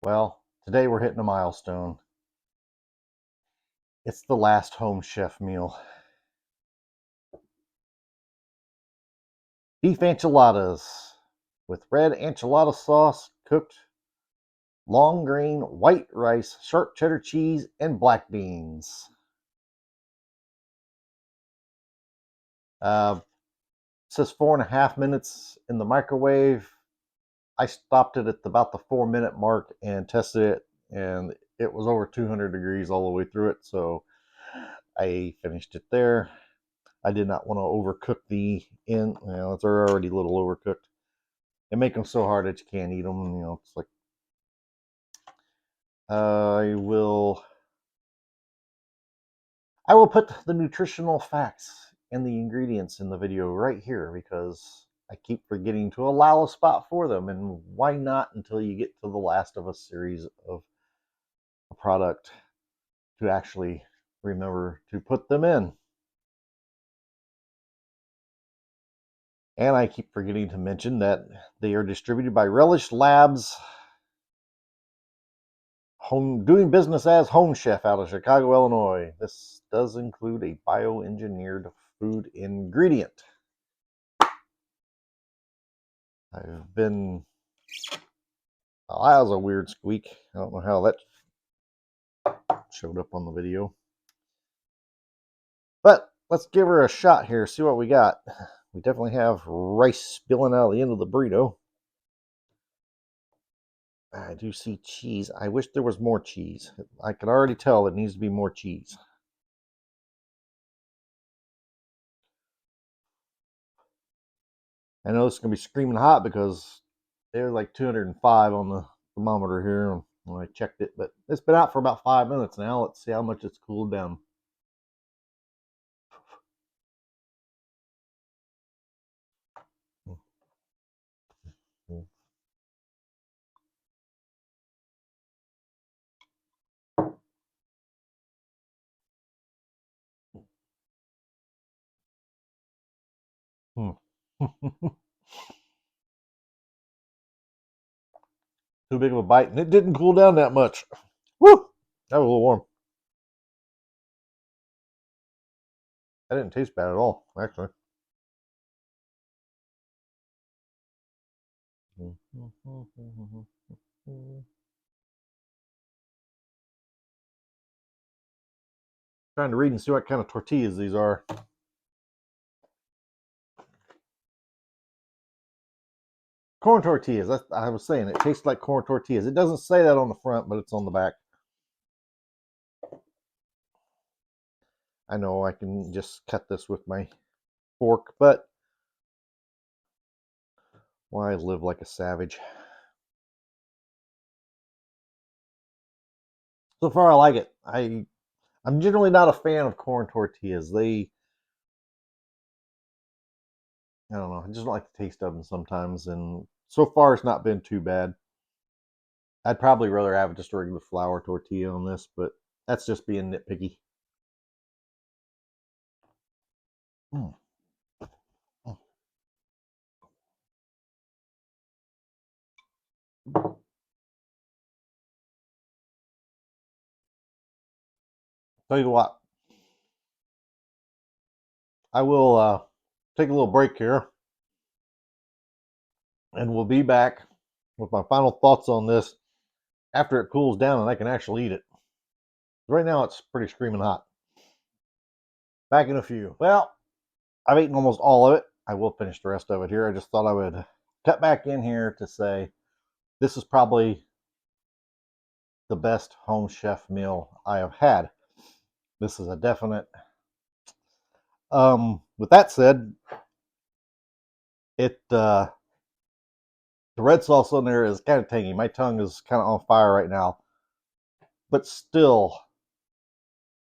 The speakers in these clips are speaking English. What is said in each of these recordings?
Well, today we're hitting a milestone. It's the last home chef meal. Beef enchiladas with red enchilada sauce, cooked long grain white rice, sharp cheddar cheese, and black beans. Uh, says 4.5 minutes in the microwave. I stopped it at about the 4 minute mark and tested it, and it was over 200 degrees all the way through it. So I finished it there. I did not want to overcook the end. It's already a little overcooked. They make them so hard that you can't eat them. It's like I will put the nutritional facts and the ingredients in the video right here because I keep forgetting to allow a spot for them. And why not until you get to the last of a series of a product to actually remember to put them in. And I keep forgetting to mention that they are distributed by Relish Labs, doing business as Home Chef out of Chicago, Illinois. This does include a bioengineered food ingredient. I've been. Oh, that was a weird squeak. I don't know how that showed up on the video. But let's give her a shot here, see what we got. We definitely have rice spilling out of the end of the burrito. I do see cheese. I wish there was more cheese. I can already tell it needs to be more cheese. I know this is going to be screaming hot because they're like 205 on the thermometer here when I checked it, but it's been out for about 5 minutes now. Let's see how much it's cooled down. Too big of a bite, and it didn't cool down that much. Woo! That was a little warm. That didn't taste bad at all, actually. Trying to read and see what kind of tortillas these are. Corn tortillas. I was saying it tastes like corn tortillas. It doesn't say that on the front, but it's on the back. I know I can just cut this with my fork, but why live like a savage? So far, I like it. I'm generally not a fan of corn tortillas. I don't know. I just don't like the taste of them sometimes, and so far it's not been too bad. I'd probably rather have just a regular flour tortilla on this, but that's just being nitpicky. Mm. Tell you what, I will take a little break here, and we'll be back with my final thoughts on this after it cools down and I can actually eat it. Right now, it's pretty screaming hot. Back in a few. Well, I've eaten almost all of it. I will finish the rest of it here. I just thought I would cut back in here to say this is probably the best home chef meal I have had. This is a definite. With that said, the red sauce on there is kind of tangy. My tongue is kind of on fire right now, but still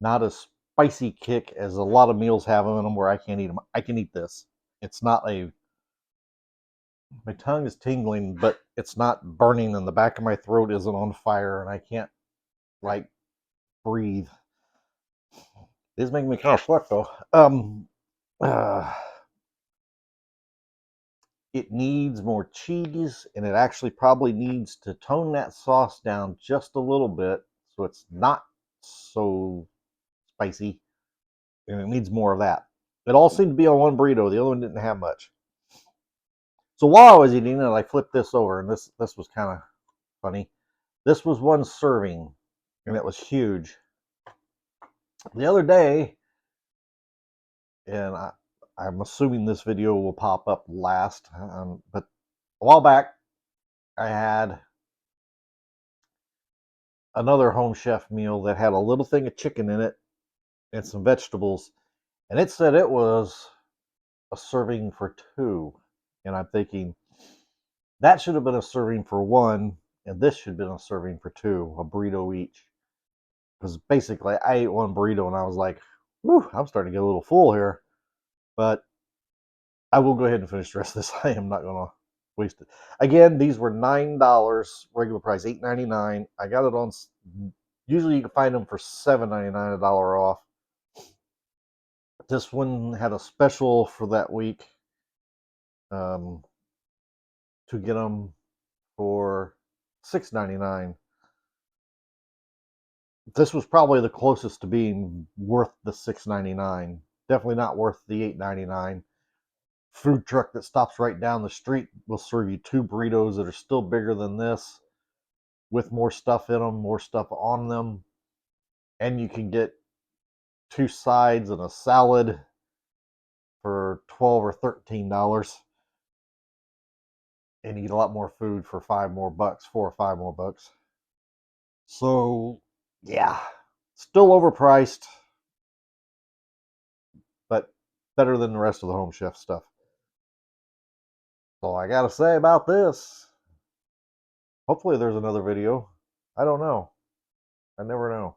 not as spicy kick as a lot of meals have in them where I can't eat them. I can eat this. It's not a. My tongue is tingling, but it's not burning, and the back of my throat isn't on fire, and I can't like breathe. It is making me kind of sweat though. Uh, it needs more cheese, and it actually probably needs to tone that sauce down just a little bit so it's not so spicy, and it needs more of that. It all seemed to be on one burrito. The other one didn't have much. So while I was eating it, I flipped this over, and this was kind of funny. This was one serving, and it was huge. The other day, and I'm assuming this video will pop up last, but a while back, I had another home chef meal that had a little thing of chicken in it and some vegetables, and it said it was a serving for two. And I'm thinking, that should have been a serving for one, and this should have been a serving for two, a burrito each. Because basically, I ate one burrito and I was like, whew, I'm starting to get a little full here. But I will go ahead and finish the rest of this. I am not going to waste it. Again, these were $9, regular price $8.99. I got it on, usually you can find them for $7.99, $1 off. This one had a special for that week to get them for $6.99. This was probably the closest to being worth the $6.99. Definitely not worth the $8.99. Food truck that stops right down the street will serve you two burritos that are still bigger than this, with more stuff in them, more stuff on them, and you can get two sides and a salad for $12 or $13, and eat a lot more food for $5 more, $4 or $5 more. So yeah, still overpriced, but better than the rest of the Home Chef stuff. So I gotta say about this. Hopefully there's another video. I don't know. I never know.